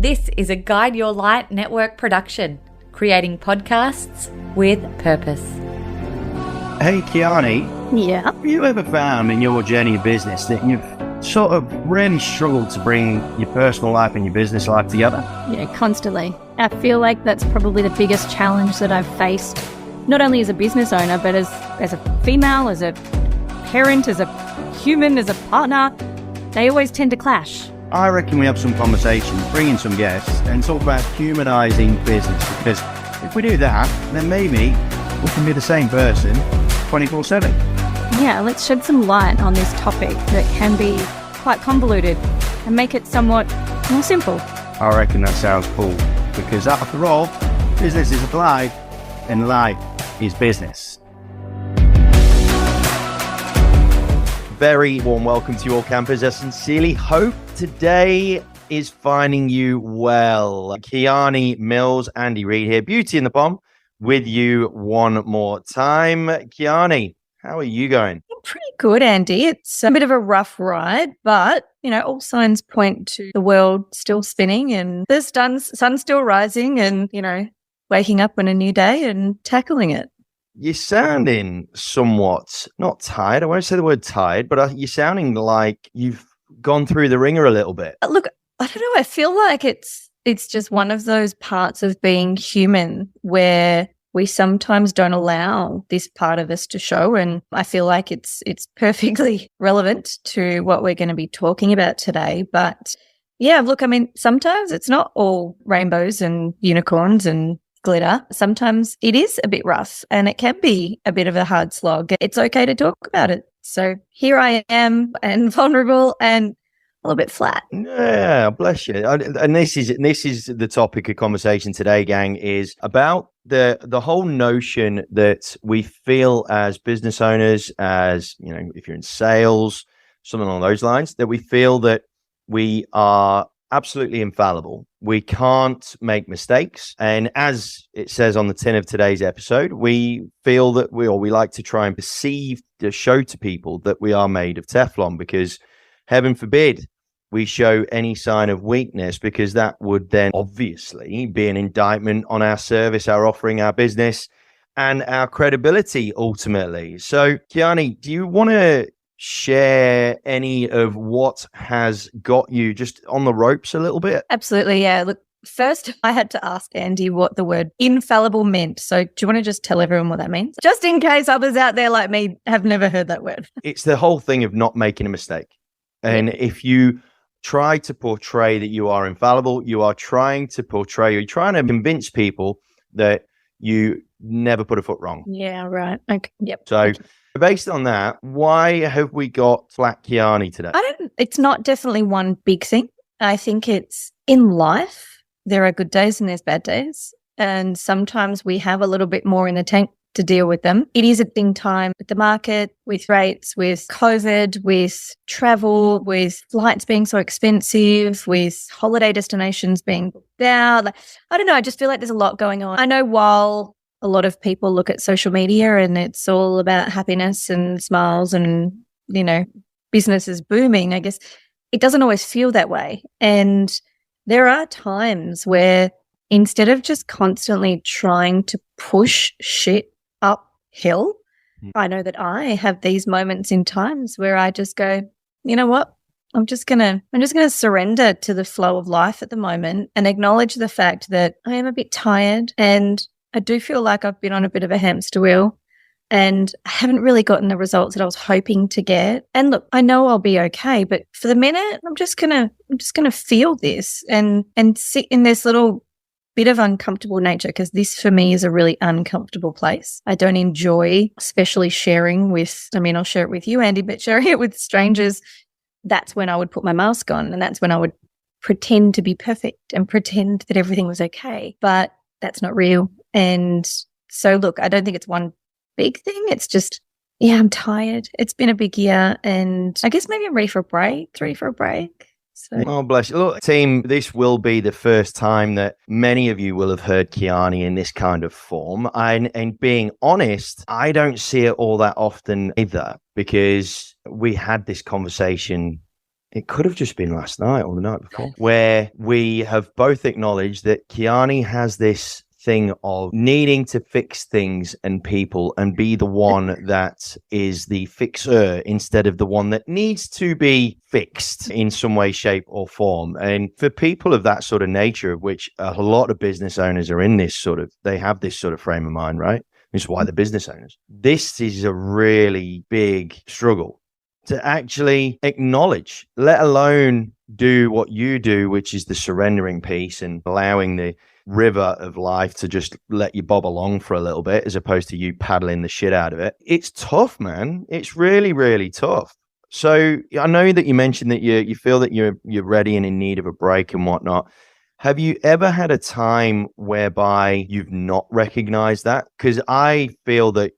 This is a Guide Your Light network production, creating podcasts with purpose. Hey, Kiani. Yeah. Have you ever found in your journey of business that you've sort of really struggled to bring your personal life and your business life together? Yeah, constantly. I feel like that's probably the biggest challenge that I've faced, not only as a business owner, but as a female, as a parent, as a human, as a partner. They always tend to clash. I reckon we have some conversations, bring in some guests and talk about humanising business, because if we do that, then maybe we can be the same person 24/7. Yeah, let's shed some light on this topic that can be quite convoluted and make it somewhat more simple. I reckon that sounds cool, because after all, business is life and life is business. Very warm welcome to you all, campers. I sincerely hope today is finding you well. Kiani Mills, Andy Reid here, Beauty in the Bomb, with you one more time. Kiani, how are you going? Pretty good, Andy. It's a bit of a rough ride, but, all signs point to the world still spinning and the sun's still rising and, waking up on a new day and tackling it. You're sounding somewhat, not tired, I won't say the word tired, but you're sounding like you've gone through the ringer a little bit. Look, I don't know. I feel like it's just one of those parts of being human where we sometimes don't allow this part of us to show. And I feel like it's perfectly relevant to what we're going to be talking about today. But yeah, look, sometimes it's not all rainbows and unicorns and glitter. Sometimes it is a bit rough and it can be a bit of a hard slog. It's okay to talk about it. So here I am, and vulnerable and a little bit flat. Yeah, bless you. And this is the topic of conversation today, gang, is about the whole notion that we feel as business owners, as if you're in sales, something along those lines, that we feel that we are absolutely infallible. We can't make mistakes. And as it says on the tin of today's episode, we feel that we like to try and show to people that we are made of Teflon, because heaven forbid we show any sign of weakness, because that would then obviously be an indictment on our service, our offering, our business, and our credibility ultimately. So, Kiani, do you want to share any of what has got you just on the ropes a little bit? Absolutely, yeah. Look, first I had to ask Andy what the word infallible meant. So do you want to just tell everyone what that means? Just in case others out there like me have never heard that word. It's the whole thing of not making a mistake. And if you try to portray that you are infallible, you're trying to convince people that you never put a foot wrong. Yeah, right. Okay. Yep. So based on that, why have we got flat Kiani today? It's not definitely one big thing. I think it's in life, there are good days and there's bad days. And sometimes we have a little bit more in the tank to deal with them. It is a thing time with the market, with rates, with COVID, with travel, with flights being so expensive, with holiday destinations being booked out. I don't know. I just feel like there's a lot going on. I know while a lot of people look at social media and it's all about happiness and smiles and, business is booming, I guess it doesn't always feel that way. And there are times where instead of just constantly trying to push shit uphill, I know that I have these moments in times where I just go, you know what? I'm just gonna surrender to the flow of life at the moment and acknowledge the fact that I am a bit tired and I do feel like I've been on a bit of a hamster wheel and I haven't really gotten the results that I was hoping to get. And look, I know I'll be okay, but for the minute, I'm just gonna feel this and sit in this little bit of uncomfortable nature, because this for me is a really uncomfortable place. I don't enjoy, especially sharing with, I'll share it with you, Andy, but sharing it with strangers, that's when I would put my mask on and that's when I would pretend to be perfect and pretend that everything was okay. But that's not real. And so look, I don't think it's one big thing. It's just, I'm tired. It's been a big year and I guess maybe I'm ready for a break. So. Oh, bless you. Look, team, this will be the first time that many of you will have heard Kiani in this kind of form. And being honest, I don't see it all that often either, because we had this conversation it could have just been last night or the night before, where we have both acknowledged that Kiani has this thing of needing to fix things and people and be the one that is the fixer instead of the one that needs to be fixed in some way, shape or form. And for people of that sort of nature, of which a lot of business owners are in this sort of, they have this sort of frame of mind, right? Which is why they're business owners. This is a really big struggle to actually acknowledge, let alone do what you do, which is the surrendering piece and allowing the river of life to just let you bob along for a little bit as opposed to you paddling the shit out of it. It's tough, man. It's really, really tough. So I know that you mentioned that you feel that you're ready and in need of a break and whatnot. Have you ever had a time whereby you've not recognized that? Because I feel that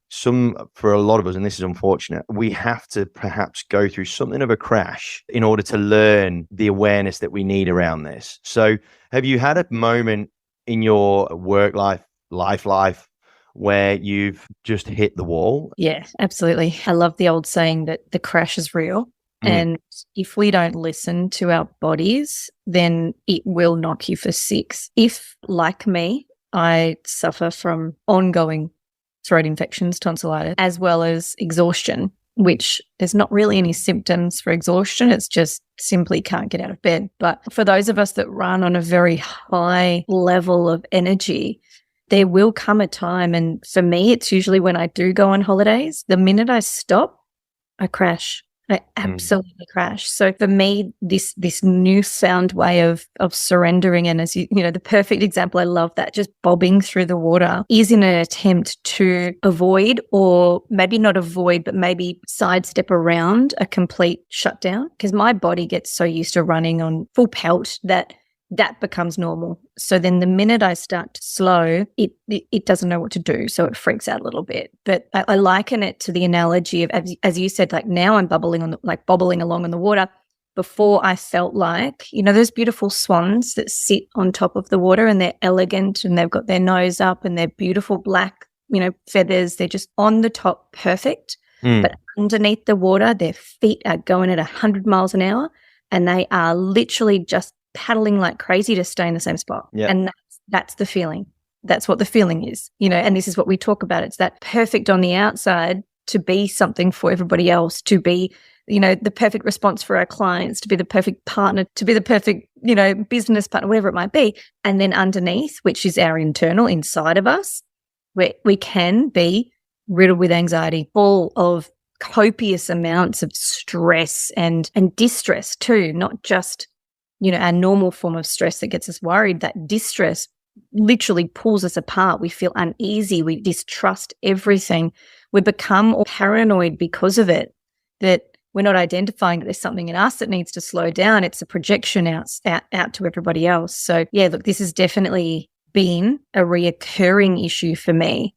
for a lot of us, and this is unfortunate, we have to perhaps go through something of a crash in order to learn the awareness that we need around this. So have you had a moment in your work life where you've just hit the wall? Yeah, absolutely. I love the old saying that the crash is real. And if we don't listen to our bodies, then it will knock you for six. If, like me, I suffer from ongoing throat infections, tonsillitis, as well as exhaustion, which there's not really any symptoms for exhaustion. It's just simply can't get out of bed. But for those of us that run on a very high level of energy, there will come a time, and for me, it's usually when I do go on holidays, the minute I stop, I crash. I absolutely crash. So for me, this newfound way of surrendering, and as you know, the perfect example, I love that, just bobbing through the water is in an attempt to avoid, or maybe not avoid, but maybe sidestep around a complete shutdown, because my body gets so used to running on full pelt that becomes normal. So then the minute I start to slow, it doesn't know what to do. So it freaks out a little bit. But I liken it to the analogy of, as you said, like now I'm bobbling along in the water. Before I felt like, you know, those beautiful swans that sit on top of the water and they're elegant and they've got their nose up and they're beautiful black, you know, feathers. They're just on the top, perfect. But underneath the water, their feet are going at 100 miles an hour and they are literally just paddling like crazy to stay in the same spot. Yeah. And that's the feeling. That's what the feeling is, you know, and this is what we talk about. It's that perfect on the outside to be something for everybody else, to be, you know, the perfect response for our clients, to be the perfect partner, to be the perfect, you know, business partner, whatever it might be. And then underneath, which is our internal inside of us, where we can be riddled with anxiety, full of copious amounts of stress and distress too, not just, you know, our normal form of stress that gets us worried. That distress literally pulls us apart. We feel uneasy. We distrust everything. We become paranoid because of it, that we're not identifying that there's something in us that needs to slow down. It's a projection out to everybody else. So yeah, look, this has definitely been a reoccurring issue for me,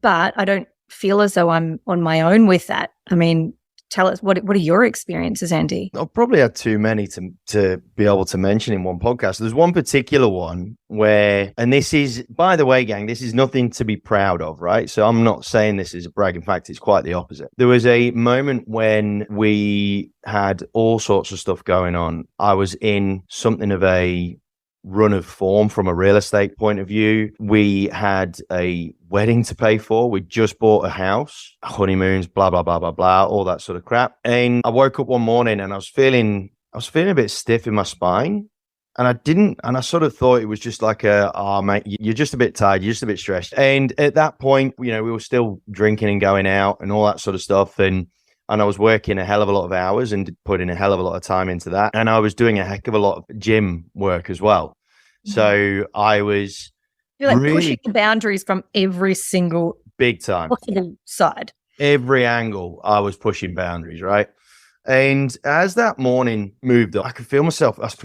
but I don't feel as though I'm on my own with that. I mean, tell us, what are your experiences, Andy? I've probably had too many to be able to mention in one podcast. There's one particular one where, and this is, by the way, gang, this is nothing to be proud of, right? So I'm not saying this is a brag. In fact, it's quite the opposite. There was a moment when we had all sorts of stuff going on. I was in something of a run of form from a real estate point of view. We had a wedding to pay for. We just bought a house, honeymoons, blah, blah, blah, blah, blah, all that sort of crap. And I woke up one morning and I was feeling a bit stiff in my spine. And I sort of thought it was just like oh, mate, you're just a bit tired. You're just a bit stressed. And at that point, you know, we were still drinking and going out and all that sort of stuff. And I was working a hell of a lot of hours and putting a hell of a lot of time into that. And I was doing a heck of a lot of gym work as well. So I was really pushing the boundaries from every single big time possible side. Every angle I was pushing boundaries, right? And as that morning moved up, I feel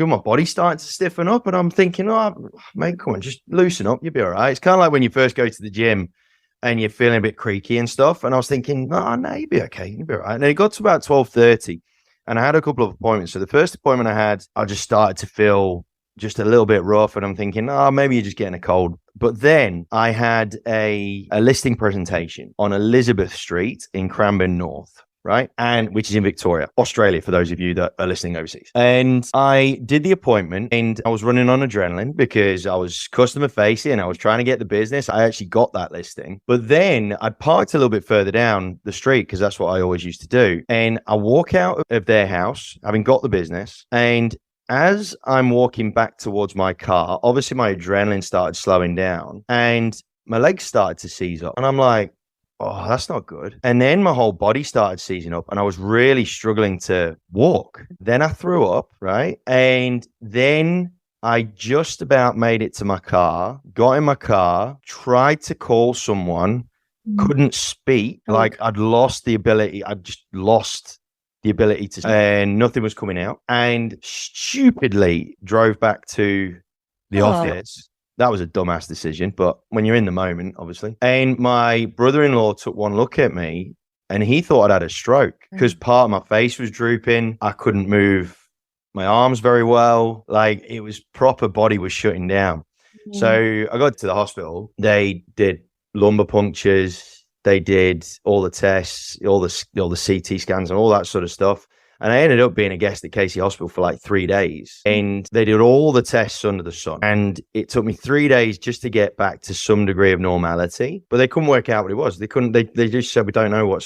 my body starting to stiffen up, and I'm thinking, oh, mate, come on, just loosen up. You'll be all right. It's kind of like when you first go to the gym and you're feeling a bit creaky and stuff. And I was thinking, oh, no, you'll be okay. You'll be all right. And it got to about 12:30 and I had a couple of appointments. So the first appointment I had, I just started to feel just a little bit rough, and I'm thinking, oh, maybe you're just getting a cold. But then I had a listing presentation on Elizabeth Street in Cranbourne North. right? And which is in Victoria, Australia, for those of you that are listening overseas. And I did the appointment and I was running on adrenaline because I was customer facing. I was trying to get the business. I actually got that listing. But then I parked a little bit further down the street because that's what I always used to do. And I walk out of their house, having got the business. And as I'm walking back towards my car, obviously my adrenaline started slowing down and my legs started to seize up. And I'm like, oh, that's not good. And then my whole body started seizing up and I was really struggling to walk. Then I threw up, right? And then I just about made it to my car, got in my car, tried to call someone, couldn't speak. Like I'd lost the ability. I just lost the ability to, and nothing was coming out. And stupidly drove back to the office. That was a dumbass decision, but when you're in the moment, obviously. And my brother-in-law took one look at me and he thought I'd had a stroke because part of my face was drooping. I couldn't move my arms very well. Like it was proper body was shutting down. So I got to the hospital. They did lumbar punctures. They did all the tests, all the CT scans and all that sort of stuff. And I ended up being a guest at Casey Hospital for like 3 days. And they did all the tests under the sun. And it took me 3 days just to get back to some degree of normality. But they couldn't work out what it was. They couldn't, they just said, we don't know.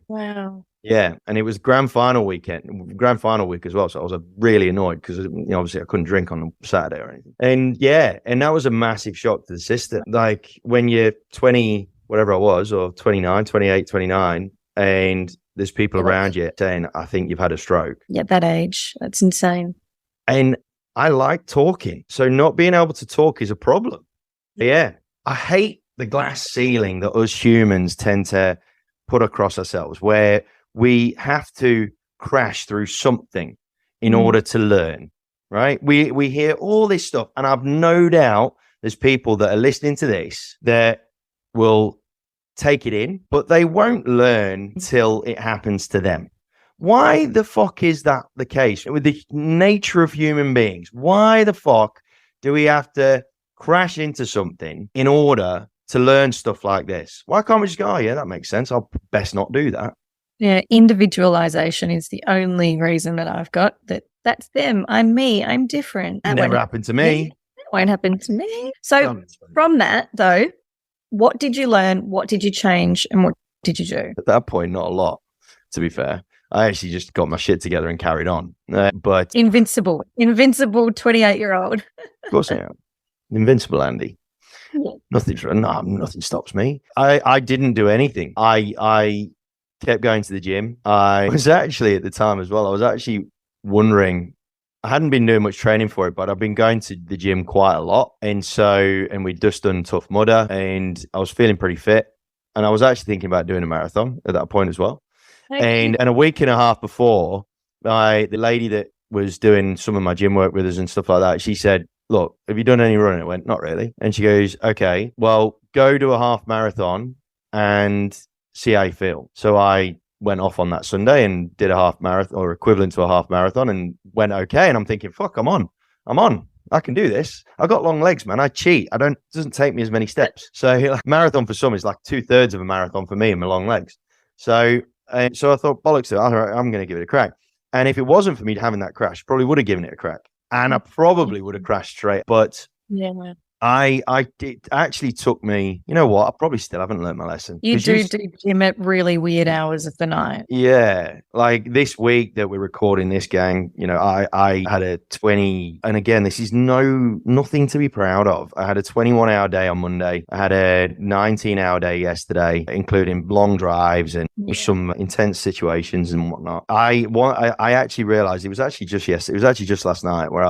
Wow. Yeah. And it was grand final week as well. So I was really annoyed because obviously I couldn't drink on Saturday or anything. And yeah, and that was a massive shock to the system. Like when you're 20, whatever I was, or 29, 28, 29, and there's people around you saying, I think you've had a stroke. Yeah, that age. That's insane. And I like talking. So not being able to talk is a problem. Yeah. I hate the glass ceiling that us humans tend to put across ourselves where we have to crash through something in order to learn, right? We hear all this stuff and I've no doubt there's people that are listening to this that will take it in, but they won't learn till it happens to them. Why the fuck is that the case with the nature of human beings? Why the fuck do we have to crash into something in order to learn stuff like this? Why can't we just go, oh yeah, that makes sense, I'll best not do that? Yeah, individualization is the only reason that I've got that's them. I'm me. I'm different. That never happened to me. That won't happen to me. So from that though, what did you learn? What did you change? And what did you do? At that point, not a lot, to be fair. I actually just got my shit together and carried on. But invincible 28-year-old. Of course I am. Invincible Andy. Yeah. Nothing stops me. I didn't do anything. I kept going to the gym. I was actually at the time as well, I was actually wondering, I hadn't been doing much training for it, but I've been going to the gym quite a lot. And we'd just done Tough Mudder and I was feeling pretty fit. And I was actually thinking about doing a marathon at that point as well. Okay. And a week and a half before, the lady that was doing some of my gym work with us and stuff like that, she said, look, have you done any running? I went, not really. And she goes, okay, well, go do a half marathon and see how you feel. So I went off on that Sunday and did a half marathon or equivalent to a half marathon and went okay. And I'm thinking, fuck, I'm on. I can do this. I got long legs, man. I cheat. It doesn't take me as many steps. So marathon for some is like 2/3 of a marathon for me and my long legs. So I thought, bollocks to it. I'm going to give it a crack. And if it wasn't for me having that crash, probably would have given it a crack. And I probably would have crashed straight. But yeah, it actually took me, you know what? I probably still haven't learned my lesson. You do gym at really weird hours of the night. Yeah. Like this week that we're recording this, gang, I had a 20, and again, this is nothing to be proud of. I had a 21-hour day on Monday. I had a 19-hour day yesterday, including long drives and some intense situations and whatnot. I actually realized it was actually just yesterday. It was actually just last night where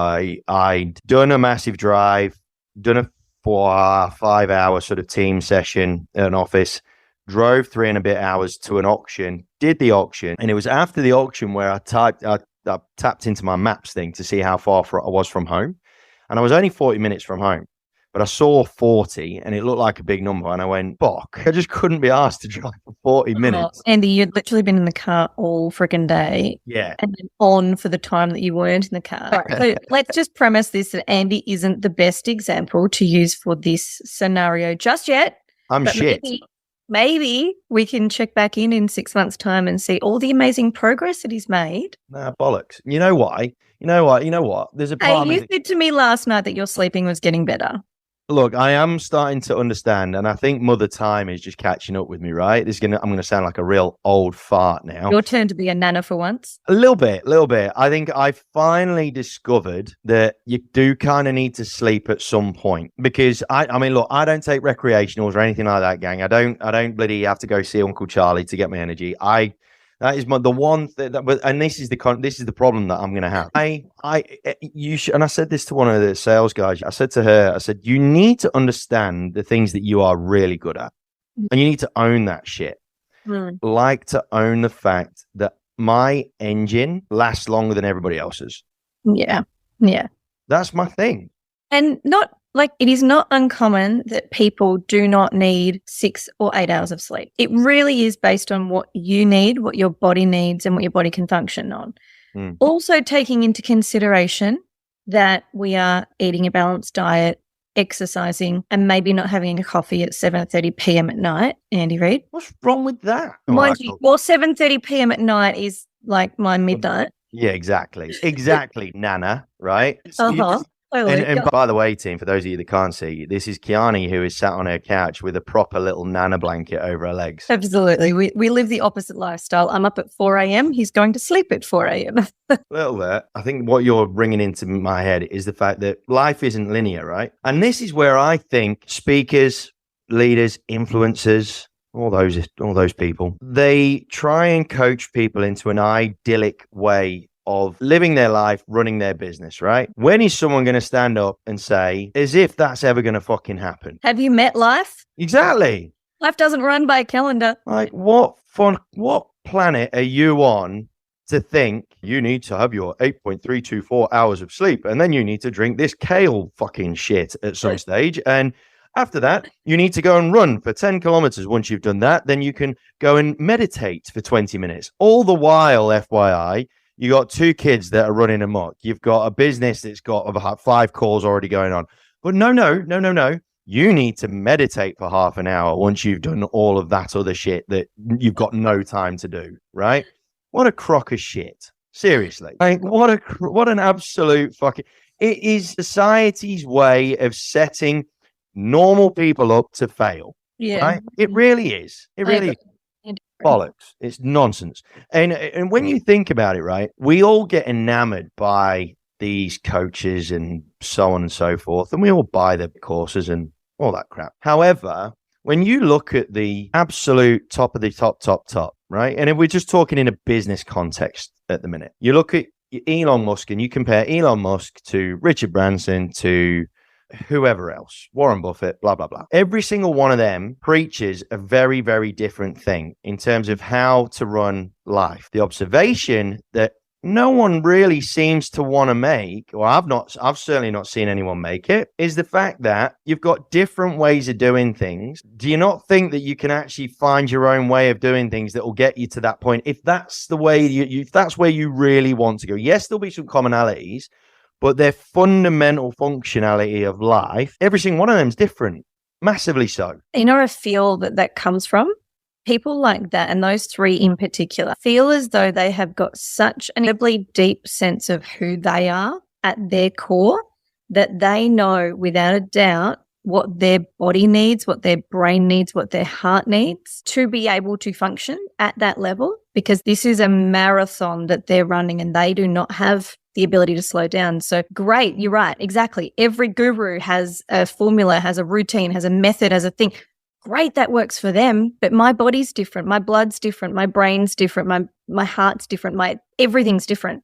I'd done a massive drive, done a 4-5 hour sort of team session at an office, drove 3 and a bit hours to an auction, did the auction. And it was after the auction where I tapped into my maps thing to see how far I was from home. And I was only 40 minutes from home, but I saw 40 and it looked like a big number. And I went, fuck, I just couldn't be asked to drive for 40 minutes. Andy, you'd literally been in the car all freaking day. Yeah. And then on for the time that you weren't in the car. Right, so let's just premise this that Andy isn't the best example to use for this scenario just yet. I'm shit. Maybe we can check back in 6 months' time and see all the amazing progress that he's made. Nah, bollocks. You know why? You know what? There's a part Hey, of me you said to me last night that your sleeping was getting better. Look, I am starting to understand, and I think Mother Time is just catching up with me, right? I'm gonna sound like a real old fart now. Your turn to be a nana for once. A little bit. I think I finally discovered that you do kind of need to sleep at some point, because I mean, look, I don't take recreationals or anything like that, gang. I don't bloody have to go see Uncle Charlie to get my energy. That is the one thing and this is the problem that I'm going to have. You should, and I said this to one of the sales guys. I said to her, you need to understand the things that you are really good at, and you need to own that shit. Like to own the fact that my engine lasts longer than everybody else's. Yeah. That's my thing. And it is not uncommon that people do not need 6 or 8 hours of sleep. It really is based on what you need, what your body needs, and what your body can function on. Also taking into consideration that we are eating a balanced diet, exercising, and maybe not having a coffee at 7:30 p.m. at night, Andy Reid. What's wrong with that? Mind you, 7:30 p.m. at night is like my midnight. Yeah, exactly, Nana, right? And by the way, team, for those of you that can't see, this is Kiani, who is sat on her couch with a proper little Nana blanket over her legs. Absolutely. We live the opposite lifestyle. I'm up at 4 a.m. He's going to sleep at 4 a.m. A little bit. I think what you're bringing into my head is the fact that life isn't linear, right? And this is where I think speakers, leaders, influencers, all those people, they try and coach people into an idyllic way of living their life, running their business, right? When is someone going to stand up and say, as if that's ever going to fucking happen? Have you met life? Exactly. Life doesn't run by a calendar. Like, what planet are you on to think you need to have your 8.324 hours of sleep, and then you need to drink this kale fucking shit at some stage, and after that, you need to go and run for 10 kilometers. Once you've done that, then you can go and meditate for 20 minutes. All the while, FYI, you got 2 kids that are running amok. You've got a business that's got about 5 calls already going on. But no. You need to meditate for half an hour once you've done all of that other shit that you've got no time to do, right? What a crock of shit. Seriously. Like, what an absolute fucking... It is society's way of setting normal people up to fail. Yeah. Right? It really is. It really is. Bollocks. It's nonsense. And when you think about it, right, we all get enamored by these coaches and so on and so forth, and we all buy the courses and all that crap. However, when you look at the absolute top of the top, right, and if we're just talking in a business context at the minute, you look at Elon Musk and you compare Elon Musk to Richard Branson to whoever else, Warren Buffett, blah, blah, blah. Every single one of them preaches a very, very different thing in terms of how to run life. The observation that no one really seems to want to make, or I've certainly not seen anyone make it, is the fact that you've got different ways of doing things. Do you not think that you can actually find your own way of doing things that will get you to that point? If that's the way if that's where you really want to go, yes, there'll be some commonalities, but their fundamental functionality of life, every single one of them is different, massively so. You know, I feel that comes from people like that, and those 3 in particular, feel as though they have got such an incredibly deep sense of who they are at their core, that they know without a doubt what their body needs, what their brain needs, what their heart needs to be able to function at that level, because this is a marathon that they're running and they do not have the ability to slow down. So great, you're right, exactly. Every guru has a formula, has a routine, has a method, has a thing. Great, that works for them, but my body's different, my blood's different, my brain's different, my heart's different, everything's different.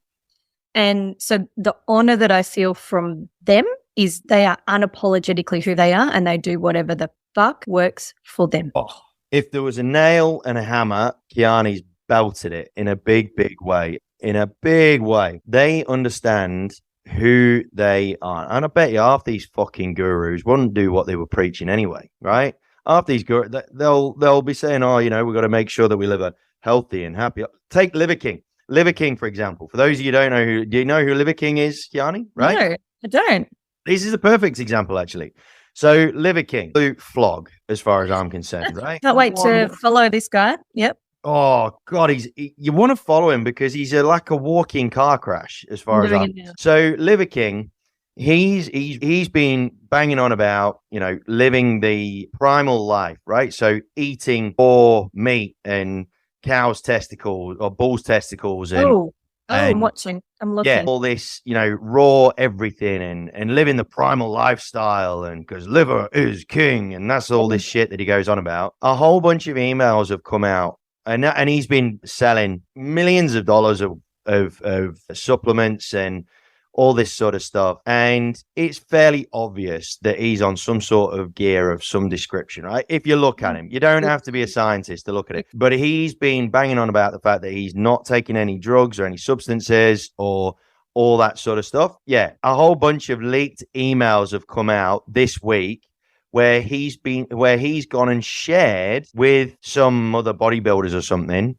And so the honor that I feel from them is they are unapologetically who they are, and they do whatever the fuck works for them. Oh, if there was a nail and a hammer, Kiani's belted it in a big, big way. In a big way. They understand who they are. And I bet you half these fucking gurus wouldn't do what they were preaching anyway, right? Half these gurus, they'll be saying, oh, we've got to make sure that we live a healthy and happy. Take Liver King. Liver King, for example. For those of you who don't know do you know who Liver King is, Kiani? Right? No, I don't. This is a perfect example, actually. So Liver King, absolute flog as far as I'm concerned, right? Can't wait to follow this guy. Yep. Oh God, you want to follow him because he's like a walking car crash as far as I'm. So Liver King, he's been banging on about, you know, living the primal life, right? So eating raw meat and cow's testicles or bull's testicles and I'm watching. I'm looking. yeah, all this, you know, raw everything and living the primal lifestyle, and because liver is king, and that's all this shit that he goes on about. A whole bunch of emails have come out, and he's been selling millions of dollars of supplements and all this sort of stuff. And it's fairly obvious that he's on some sort of gear of some description, right? If you look at him, you don't have to be a scientist to look at it, but he's been banging on about the fact that he's not taking any drugs or any substances or all that sort of stuff. Yeah. A whole bunch of leaked emails have come out this week where he's gone and shared with some other bodybuilders or something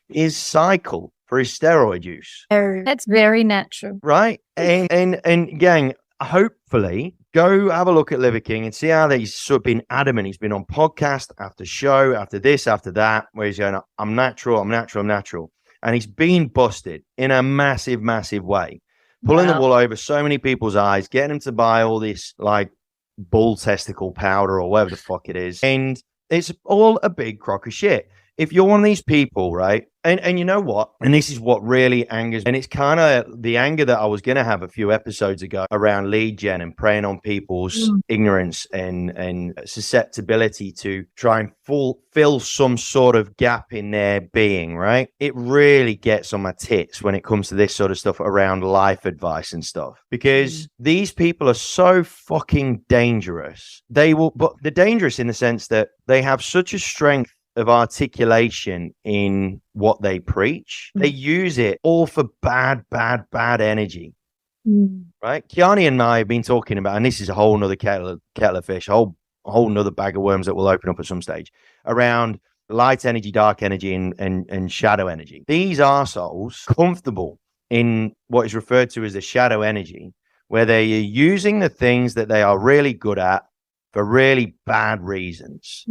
his cycle for his steroid use. That's very natural. Right? And gang, hopefully go have a look at Liver King and see how he's sort of been adamant. He's been on podcast after show, after this, after that, where he's going, I'm natural. And he's been busted in a massive, massive way, pulling the wool over so many people's eyes, getting them to buy all this like bull testicle powder or whatever the fuck it is. And it's all a big crock of shit. If you're one of these people, right, and you know what, and this is what really angers me, and it's kind of the anger that I was going to have a few episodes ago around lead gen and preying on people's ignorance and susceptibility to try and fill some sort of gap in their being, right? It really gets on my tits when it comes to this sort of stuff around life advice and stuff, because these people are so fucking dangerous. But they're dangerous in the sense that they have such a strength of articulation in what they preach. They use it all for bad energy. Right? Kiani and I have been talking about, and this is a whole nother kettle of fish, a whole nother bag of worms that will open up at some stage, around light energy, dark energy, and shadow energy. These arseholes comfortable in what is referred to as the shadow energy, where they are using the things that they are really good at for really bad reasons.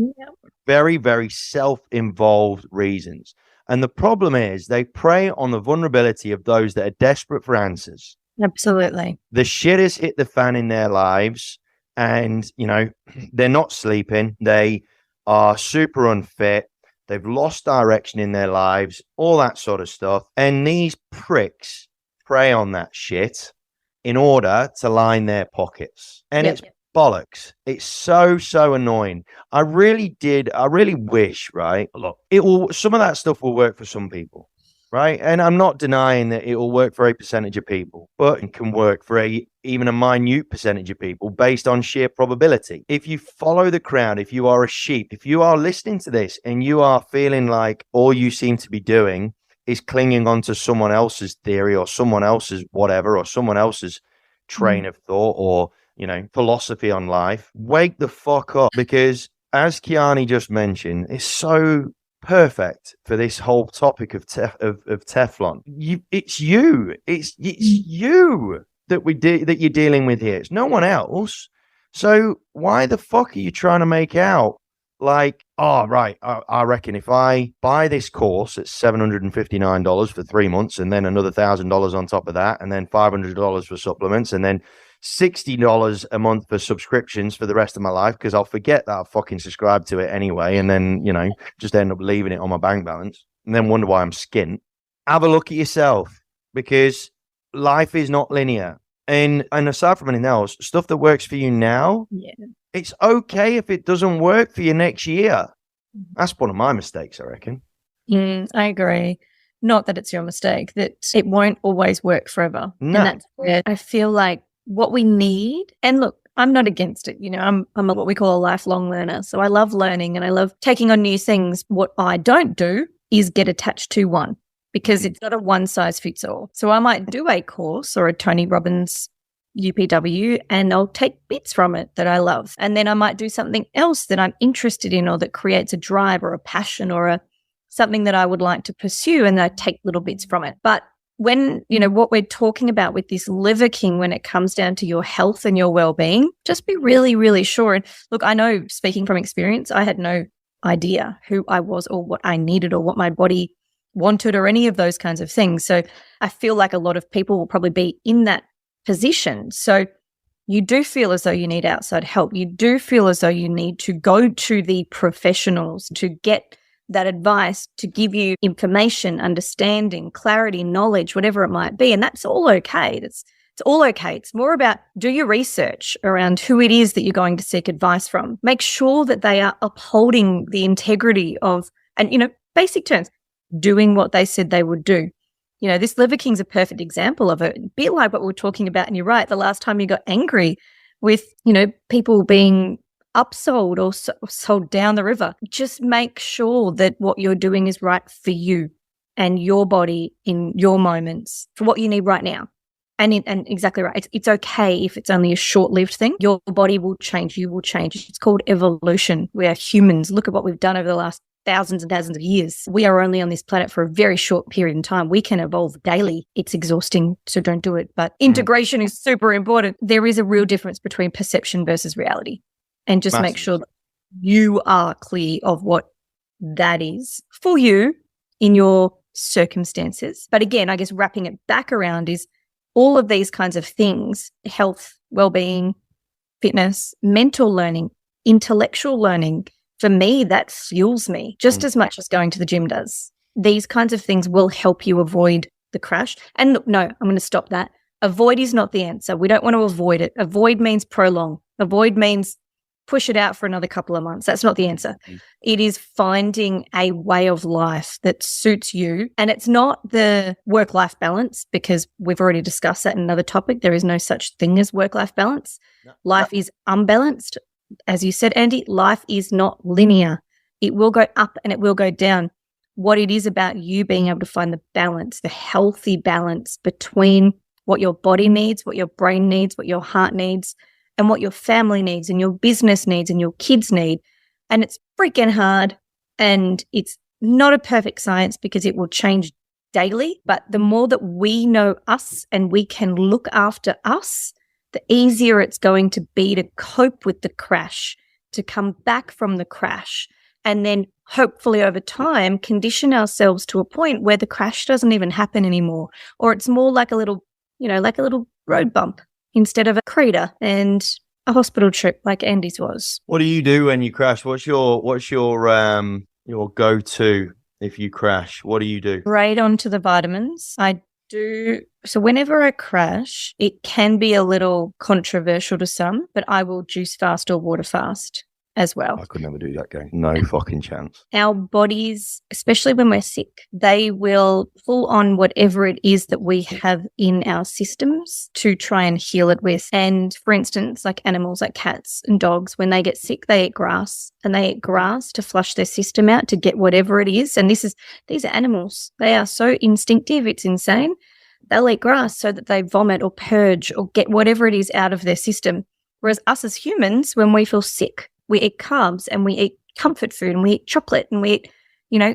Very, very self-involved reasons. And the problem is they prey on the vulnerability of those that are desperate for answers. Absolutely. The shit has hit the fan in their lives, and, you know, they're not sleeping. They are super unfit. They've lost direction in their lives, all that sort of stuff. And these pricks prey on that shit in order to line their pockets. And it's bollocks. It's so annoying. I really wish, right? Look, some of that stuff will work for some people, right? And I'm not denying that it will work for a percentage of people, but it can work for even a minute percentage of people based on sheer probability. If you follow the crowd, if you are a sheep, if you are listening to this and you are feeling like all you seem to be doing is clinging onto someone else's theory or someone else's whatever, or someone else's train of thought or, you know, philosophy on life, wake the fuck up, because as Kiani just mentioned, it's so perfect for this whole topic of Teflon. It's you that you're dealing with here. It's no one else. So why the fuck are you trying to make out like, oh, right, I reckon if I buy this course at $759 for 3 months and then another $1,000 on top of that, and then $500 for supplements, and then $60 a month for subscriptions for the rest of my life, because I'll forget that I fucking subscribed to it anyway, and then, you know, just end up leaving it on my bank balance and then wonder why I'm skint. Have a look at yourself, because life is not linear. And aside from anything else, stuff that works for you now, it's okay if it doesn't work for you next year. That's one of my mistakes, I reckon. I agree. Not that it's your mistake, that it won't always work forever. No. And that's where I feel like what we need, and look, I'm not against it. You know, I'm what we call a lifelong learner. So I love learning and I love taking on new things. What I don't do is get attached to one, because it's not a one size fits all. So I might do a course or a Tony Robbins UPW and I'll take bits from it that I love. And then I might do something else that I'm interested in, or that creates a drive or a passion or something that I would like to pursue, and I take little bits from it. But when, what we're talking about with this Liver King, when it comes down to your health and your well-being, just be really, really sure. And look, I know, speaking from experience, I had no idea who I was or what I needed or what my body wanted or any of those kinds of things. So I feel like a lot of people will probably be in that position. So you do feel as though you need outside help. You do feel as though you need to go to the professionals to get that advice, to give you information, understanding, clarity, knowledge, whatever it might be. And that's all okay. It's all okay. It's more about, do your research around who it is that you're going to seek advice from. Make sure that they are upholding the integrity of, and, basic terms, doing what they said they would do. This Liver King's a perfect example of it. A bit like what we were talking about. And you're right, the last time you got angry with, people being upsold or sold down the river, just make sure that what you're doing is right for you and your body in your moments for what you need right now. And exactly right. It's okay if it's only a short-lived thing. Your body will change. You will change. It's called evolution. We are humans. Look at what we've done over the last thousands and thousands of years. We are only on this planet for a very short period in time. We can evolve daily. It's exhausting, so don't do it. But integration is super important. There is a real difference between perception versus reality. And just make sure that you are clear of what that is for you in your circumstances. But again, I guess wrapping it back around is all of these kinds of things: health, well-being, fitness, mental learning, intellectual learning. For me, that fuels me just as much as going to the gym does. These kinds of things will help you avoid the crash. And look, no, I'm going to stop that. Avoid is not the answer. We don't want to avoid it. Avoid means prolong. Avoid means push it out for another couple of months. That's not the answer. It is finding a way of life that suits you. And it's not the work-life balance, because we've already discussed that in another topic. There is no such thing as work-life balance. Life is unbalanced. As you said, Andy, life is not linear. It will go up and it will go down. What it is about you being able to find the balance, the healthy balance between what your body needs, what your brain needs, what your heart needs, and what your family needs and your business needs and your kids need. And it's freaking hard, and it's not a perfect science because it will change daily. But the more that we know us and we can look after us, the easier it's going to be to cope with the crash, to come back from the crash, and then hopefully over time condition ourselves to a point where the crash doesn't even happen anymore, or it's more like a little, like a little road bump instead of a crater and a hospital trip like Andy's was. What do you do when you crash? What's your go-to if you crash? What do you do? Right onto the vitamins. I do. So whenever I crash, it can be a little controversial to some, but I will juice fast or water fast as well. I could never do that, gang. No fucking chance. Our bodies, especially when we're sick, they will pull on whatever it is that we have in our systems to try and heal it with. And for instance, like animals like cats and dogs, when they get sick, they eat grass, and they eat grass to flush their system out to get whatever it is. And these are animals. They are so instinctive. It's insane. They'll eat grass so that they vomit or purge or get whatever it is out of their system. Whereas us as humans, when we feel sick, we eat carbs and we eat comfort food and we eat chocolate and we eat,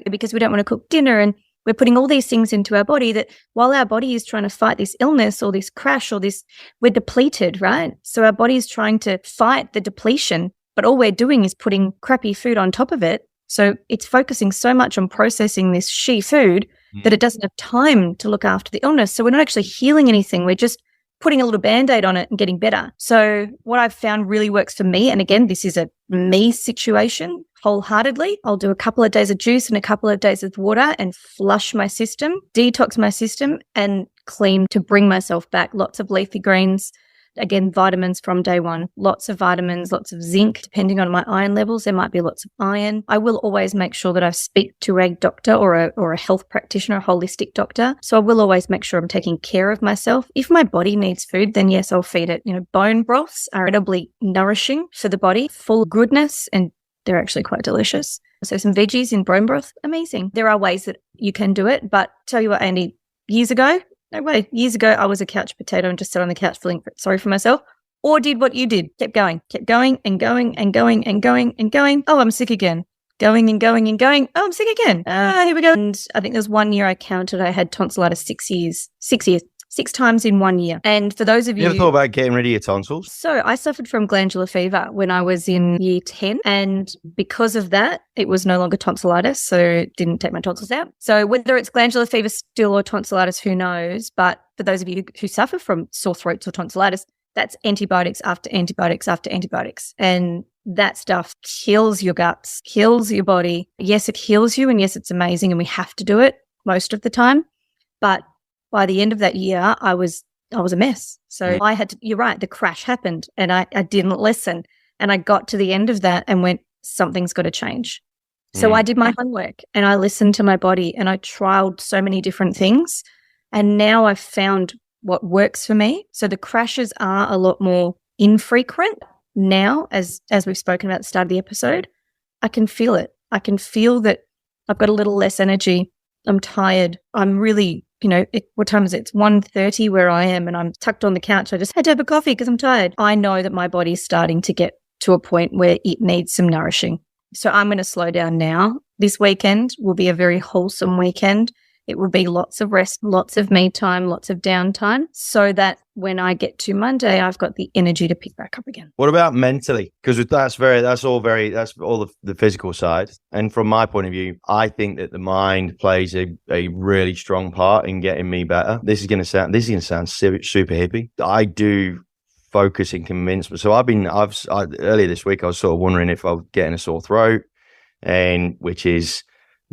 because we don't want to cook dinner, and we're putting all these things into our body that while our body is trying to fight this illness or this crash or this, we're depleted, right? So our body is trying to fight the depletion, but all we're doing is putting crappy food on top of it. So it's focusing so much on processing this food that it doesn't have time to look after the illness. So we're not actually healing anything. We're just putting a little Band-Aid on it and getting better. So what I've found really works for me, and again, this is a me situation wholeheartedly, I'll do a couple of days of juice and a couple of days of water and flush my system, detox my system, and clean to bring myself back. Lots of leafy greens. Again, vitamins from day one, lots of vitamins, lots of zinc. Depending on my iron levels, there might be lots of iron. I will always make sure that I speak to a doctor or a health practitioner, a holistic doctor. So I will always make sure I'm taking care of myself. If my body needs food, then yes, I'll feed it. Bone broths are incredibly nourishing for the body, full of goodness, and they're actually quite delicious. So some veggies in bone broth, amazing. There are ways that you can do it, but tell you what, Andy, years ago, I was a couch potato and just sat on the couch feeling sorry for myself, or did what you did, kept going and going and going and going and going and going. Oh, I'm sick again. going and going and going. Oh, I'm sick again. Here we go. And I think there's 1 year I counted, I had tonsillitis 6 times in 1 year. And for those of you... You ever thought about getting rid of your tonsils? So I suffered from glandular fever when I was in year 10. And because of that, it was no longer tonsillitis. So it didn't take my tonsils out. So whether it's glandular fever still or tonsillitis, who knows? But for those of you who suffer from sore throats or tonsillitis, that's antibiotics after antibiotics after antibiotics. And that stuff kills your guts, kills your body. Yes, it heals you. And yes, it's amazing. And we have to do it most of the time. But by the end of that year, I was a mess. So I had to, you're right, the crash happened and I didn't listen. And I got to the end of that and went, something's got to change. So I did my homework and I listened to my body and I trialed so many different things. And now I've found what works for me. So the crashes are a lot more infrequent now, as we've spoken about at the start of the episode. I can feel it. I can feel that I've got a little less energy. I'm tired. I'm really, what time is it? It's 1:30 where I am and I'm tucked on the couch. I just had to have a coffee because I'm tired. I know that my body's starting to get to a point where it needs some nourishing. So I'm going to slow down now. This weekend will be a very wholesome weekend. It will be lots of rest, lots of me time, lots of downtime, so that when I get to Monday, I've got the energy to pick back up again. What about mentally? Because that's all the physical side. And from my point of view, I think that the mind plays a really strong part in getting me better. This is going to sound super hippie. I do focus and convince. So earlier this week, I was sort of wondering if I was getting a sore throat, and which is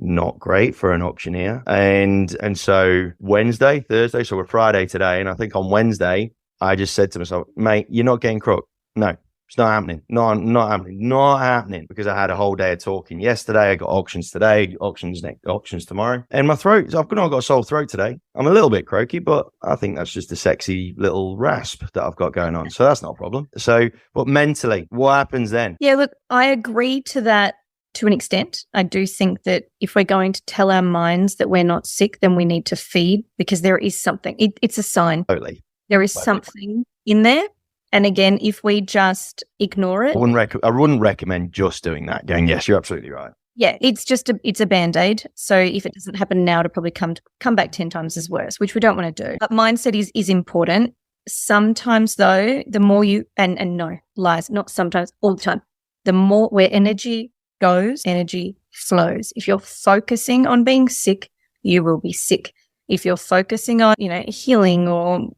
not great for an auctioneer. And so Wednesday, Thursday, so we're Friday today. And I think on Wednesday, I just said to myself, mate, you're not getting crook. No, it's not happening. No, not happening. Not happening. Because I had a whole day of talking yesterday. I got auctions today, auctions tomorrow. And my throat, I've not got a sore throat today. I'm a little bit croaky, but I think that's just a sexy little rasp that I've got going on. So that's not a problem. So, but mentally, what happens then? Yeah, look, I agree to that. To an extent, I do think that if we're going to tell our minds that we're not sick, then we need to feed, because there is something. It's a sign. Totally. There is something in there. And again, if we just ignore it. I wouldn't recommend just doing that. Going, yes, you're absolutely right. Yeah, it's a Band-Aid. So if it doesn't happen now, it'll probably come back 10 times as worse, which we don't want to do. But mindset is important. Sometimes though, the more you, and no, lies, not sometimes, all the time, the more where energy goes, energy flows. If you're focusing on being sick, you will be sick. If you're focusing on, healing or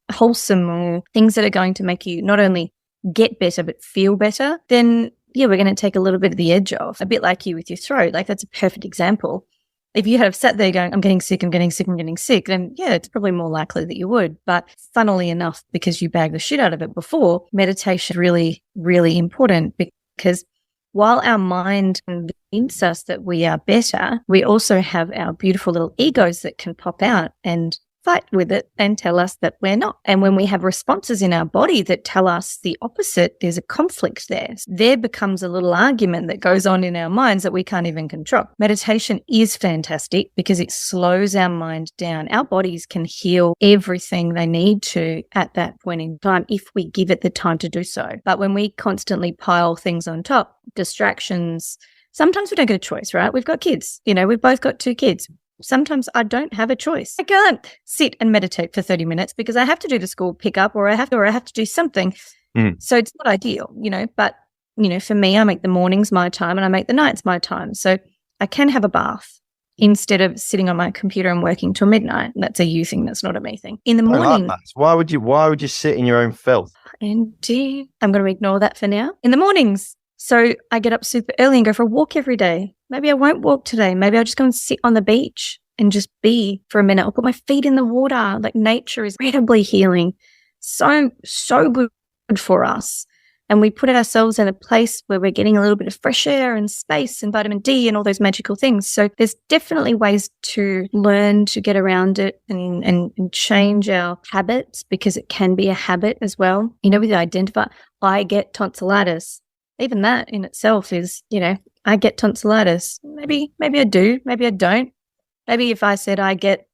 wholesome or things that are going to make you not only get better, but feel better, then yeah, we're going to take a little bit of the edge off. A bit like you with your throat. Like that's a perfect example. If you had sat there going, I'm getting sick, then yeah, it's probably more likely that you would. But funnily enough, because you bagged the shit out of it before, meditation is really, really important, because while our mind convinces us that we are better, we also have our beautiful little egos that can pop out and fight with it and tell us that we're not. And when we have responses in our body that tell us the opposite, there's a conflict there. There becomes a little argument that goes on in our minds that we can't even control. Meditation is fantastic because it slows our mind down. Our bodies can heal everything they need to at that point in time if we give it the time to do so. But when we constantly pile things on top, distractions, sometimes we don't get a choice, right? We've got kids. We've both got 2 kids. Sometimes I don't have a choice. I can't sit and meditate for 30 minutes because I have to do the school pickup or I have to do something. So it's not ideal, but, for me, I make the mornings my time and I make the nights my time. So I can have a bath instead of sitting on my computer and working till midnight. That's a you thing. That's not a me thing. In the morning. Why would you sit in your own filth? Andy, I'm going to ignore that for now. In the mornings. So I get up super early and go for a walk every day. Maybe I won't walk today. Maybe I'll just go and sit on the beach and just be for a minute. I'll put my feet in the water. Like nature is incredibly healing. So good for us. And we put ourselves in a place where we're getting a little bit of fresh air and space and vitamin D and all those magical things. So there's definitely ways to learn to get around it and change our habits, because it can be a habit as well. We identify, I get tonsillitis. Even that in itself is, I get tonsillitis. Maybe I do. Maybe I don't. Maybe if I said I get,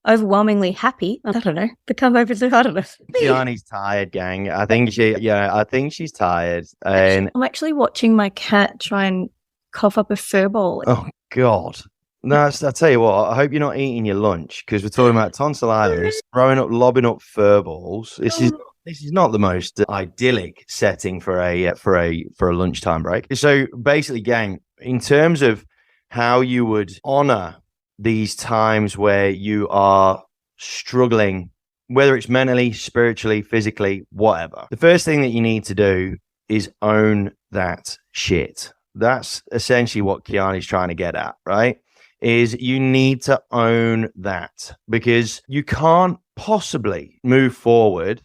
overwhelmingly happy, I don't know. Kiani's tired, gang. I think she's tired. And I'm actually watching my cat try and cough up a fur ball. Oh, God. No, I'll tell you what, I hope you're not eating your lunch because we're talking about tonsillitis, lobbing up fur balls. This is not the most idyllic setting for a lunchtime break. So basically, gang, in terms of how you would honor these times where you are struggling, whether it's mentally, spiritually, physically, whatever, the first thing that you need to do is own that shit. That's essentially what Kiani's trying to get at, right? Is you need to own that because you can't possibly move forward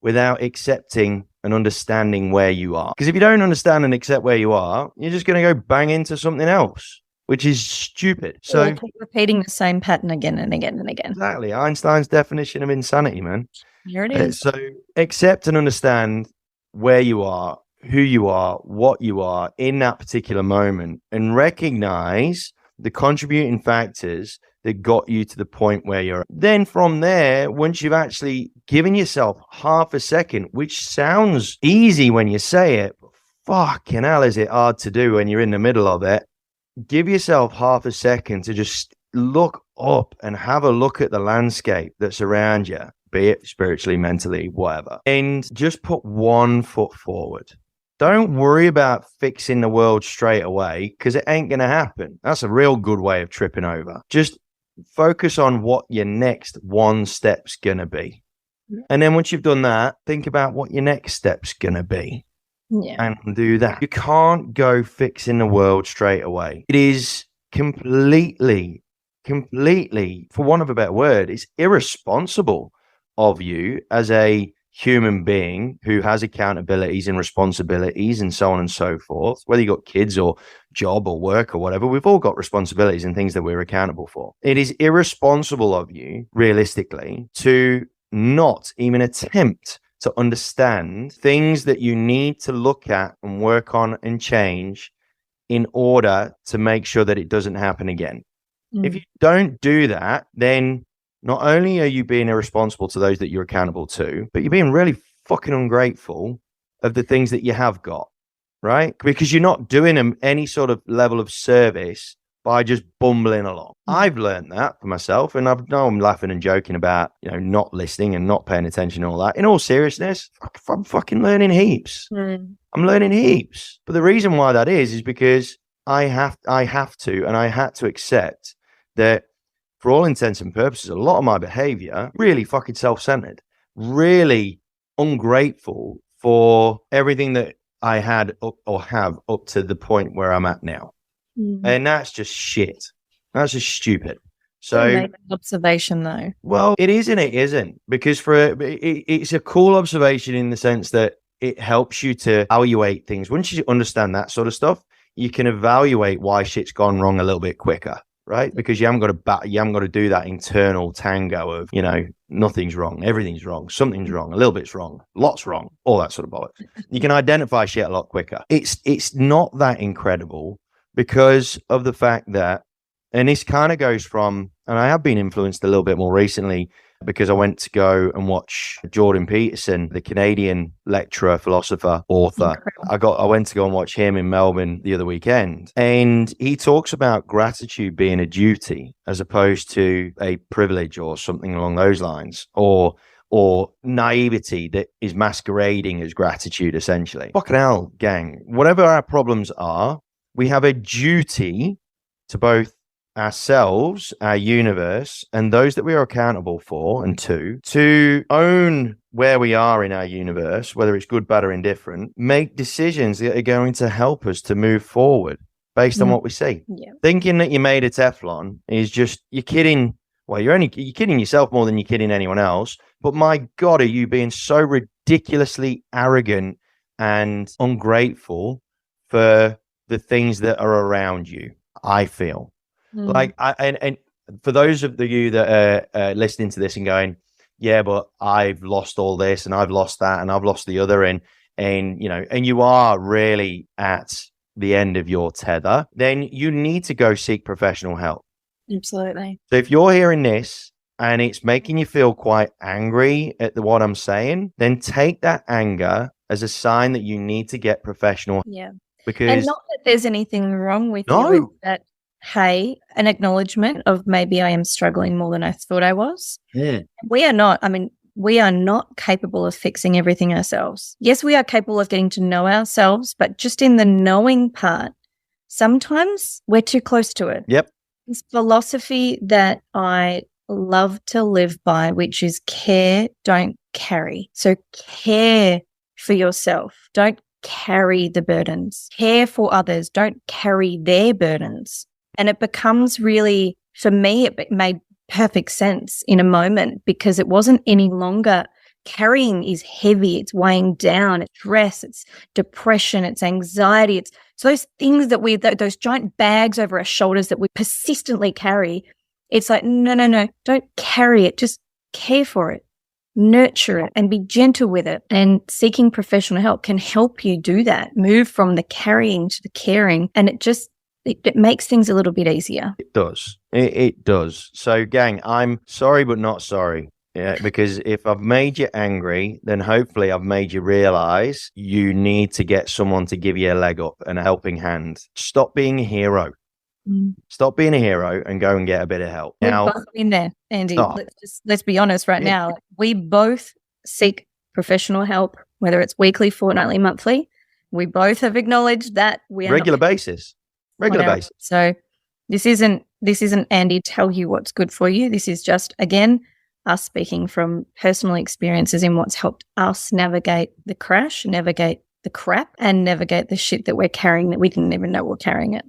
without accepting and understanding where you are. Because if you don't understand and accept where you are, you're just going to go bang into something else, which is stupid. So keep repeating the same pattern again and again and again. Exactly. Einstein's definition of insanity, man. Here it is. So accept and understand where you are, who you are, what you are in that particular moment, and recognize the contributing factors that got you to the point where you're at. Then from there, once you've actually given yourself half a second, which sounds easy when you say it, but fucking hell is it hard to do when you're in the middle of it. Give yourself half a second to just look up and have a look at the landscape that's around you, be it spiritually, mentally, whatever, and just put one foot forward. Don't worry about fixing the world straight away because it ain't going to happen. That's a real good way of tripping over. Just focus on what your next one step's going to be. And then once you've done that, think about what your next step's going to be. Yeah. And do that. You can't go fixing the world straight away. It is completely, for want of a better word, it's irresponsible of you as a human being who has accountabilities and responsibilities and so on and so forth, whether you got kids or job or work or whatever, we've all got responsibilities and things that we're accountable for. It is irresponsible of you, realistically, to not even attempt to understand things that you need to look at and work on and change in order to make sure that it doesn't happen again. If you don't do that, then not only are you being irresponsible to those that you're accountable to, but you're being really fucking ungrateful of the things that you have got, right? Because you're not doing them any sort of level of service by just bumbling along. I've learned that for myself, and I'm laughing and joking about, not listening and not paying attention and all that. In all seriousness, I'm fucking learning heaps. I'm learning heaps. But the reason why that is because I have to, and I had to accept that for all intents and purposes, a lot of my behavior really fucking self-centered, really ungrateful for everything that I had or have up to the point where I'm at now. And that's just shit. That's just stupid. So observation though. Well, it is and it isn't, because it's a cool observation in the sense that it helps you to evaluate things. Once you understand that sort of stuff, you can evaluate why shit's gone wrong a little bit quicker. Right? Because you haven't got to do that internal tango of, nothing's wrong, everything's wrong, something's wrong, a little bit's wrong, lots wrong, all that sort of bollocks. You can identify shit a lot quicker. It's not that incredible because of the fact that, and this kind of goes from, and I have been influenced a little bit more recently because I went to go and watch Jordan Peterson, the Canadian lecturer, philosopher, author. Incredible. I went to go and watch him in Melbourne the other weekend, and he talks about gratitude being a duty as opposed to a privilege or something along those lines, or naivety that is masquerading as gratitude, essentially. Fucking hell, gang. Whatever our problems are, we have a duty to both ourselves, our universe, and those that we are accountable for and to own where we are in our universe, whether it's good, bad, or indifferent, make decisions that are going to help us to move forward based on what we see. Thinking that you made a Teflon is just, you're kidding. Well, you're kidding yourself more than you're kidding anyone else. But my God, are you being so ridiculously arrogant and ungrateful for the things that are around you, I feel. Like, and for those of you that are listening to this and going, yeah, but I've lost all this and I've lost that and I've lost the other, and you are really at the end of your tether, then you need to go seek professional help. Absolutely. So if you're hearing this and it's making you feel quite angry at what I'm saying, then take that anger as a sign that you need to get professional. Yeah. Because not that there's anything wrong with No. you, it's that, hey, an acknowledgement of maybe I am struggling more than I thought I was. yeah, We are not capable of fixing everything ourselves. Yes, we are capable of getting to know ourselves, but just in the knowing part, sometimes we're too close to it. yep, This philosophy that I love to live by, which is care, don't carry. So care for yourself. Don't carry the burdens. Care for others. Don't carry their burdens. And it becomes really, for me, it made perfect sense in a moment because it wasn't any longer carrying is heavy. It's weighing down. It's stress. It's depression. It's anxiety. It's those things that those giant bags over our shoulders that we persistently carry. It's like, no, don't carry it. Just care for it, nurture it, and be gentle with it. And seeking professional help can help you do that. Move from the carrying to the caring. And it makes things a little bit easier. it does. It does. So, gang, I'm sorry, but not sorry. Yeah, because if I've made you angry, then hopefully I've made you realize you need to get someone to give you a leg up and a helping hand. Stop being a hero. Stop being a hero and go and get a bit of help. We've Now, both been there, Andy. Oh. Let's be honest right Yeah. now. We both seek professional help, whether it's weekly, fortnightly, monthly. We both have acknowledged that we are regular not basis. Regular on our- basis. So this isn't Andy tell you what's good for you. This is just, again, us speaking from personal experiences in what's helped us navigate the crash, navigate the crap, and navigate the shit that we're carrying that we didn't even know we're carrying it.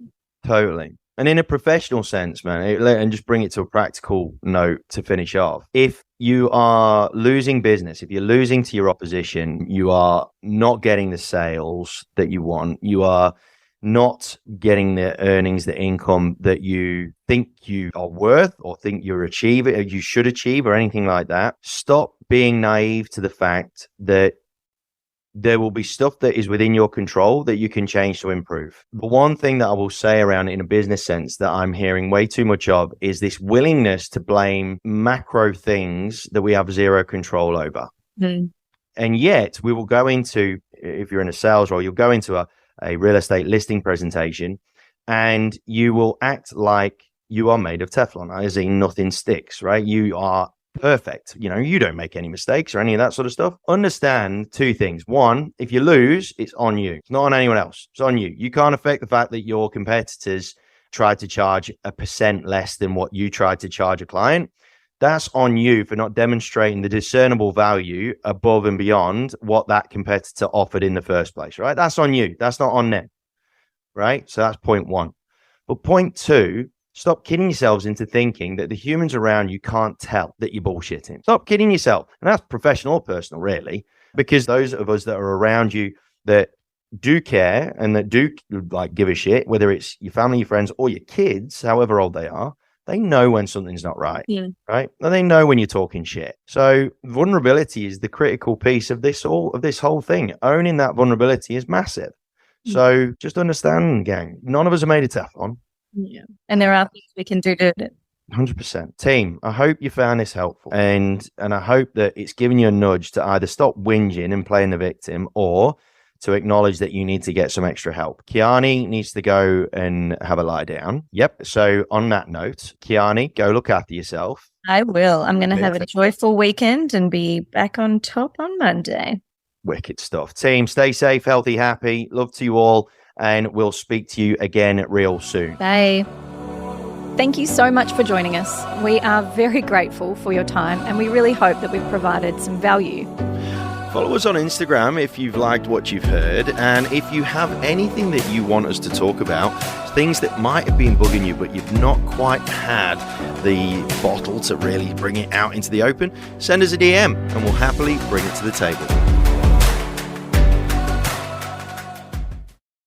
Totally. And in a professional sense, man, and just bring it to a practical note to finish off. If you are losing business, if you're losing to your opposition, you are not getting the sales that you want, you are not getting the earnings, the income that you think you are worth or think you should achieve or anything like that, stop being naive to the fact that there will be stuff that is within your control that you can change to improve. The one thing that I will say around it in a business sense that I'm hearing way too much of is this willingness to blame macro things that we have zero control over. And yet we will go into, if you're in a sales role, you'll go into a real estate listing presentation and you will act like you are made of Teflon, as in nothing sticks, right? You are perfect. You don't make any mistakes or any of that sort of stuff. Understand two things. One, if you lose, it's on you. It's not on anyone else. It's on you. You can't affect the fact that your competitors tried to charge 1% less than what you tried to charge a client. That's on you for not demonstrating the discernible value above and beyond what that competitor offered in the first place, right? That's on you. That's not on them, right? So that's point one. But point two, stop kidding yourselves into thinking that the humans around you can't tell that you're bullshitting. Stop kidding yourself. And that's professional or personal, really, because those of us that are around you that do care and that do give a shit, whether it's your family, your friends, or your kids, however old they are, they know when something's not right, right? And they know when you're talking shit. So vulnerability is the critical piece of this whole thing. Owning that vulnerability is massive. So just understand, gang, none of us are made of Teflon. Yeah. And there are things we can do to it. 100%. Team, I hope you found this helpful. And I hope that it's given you a nudge to either stop whinging and playing the victim or to acknowledge that you need to get some extra help. Kiani needs to go and have a lie down. Yep. So on that note, Kiani, go look after yourself. I will. I'm going to have a joyful weekend and be back on top on Monday. Wicked stuff. Team, stay safe, healthy, happy. Love to you all. And we'll speak to you again real soon. Bye. Thank you so much for joining us. We are very grateful for your time and we really hope that we've provided some value. Follow us on Instagram if you've liked what you've heard. And if you have anything that you want us to talk about, things that might have been bugging you, but you've not quite had the bottle to really bring it out into the open, send us a DM and we'll happily bring it to the table.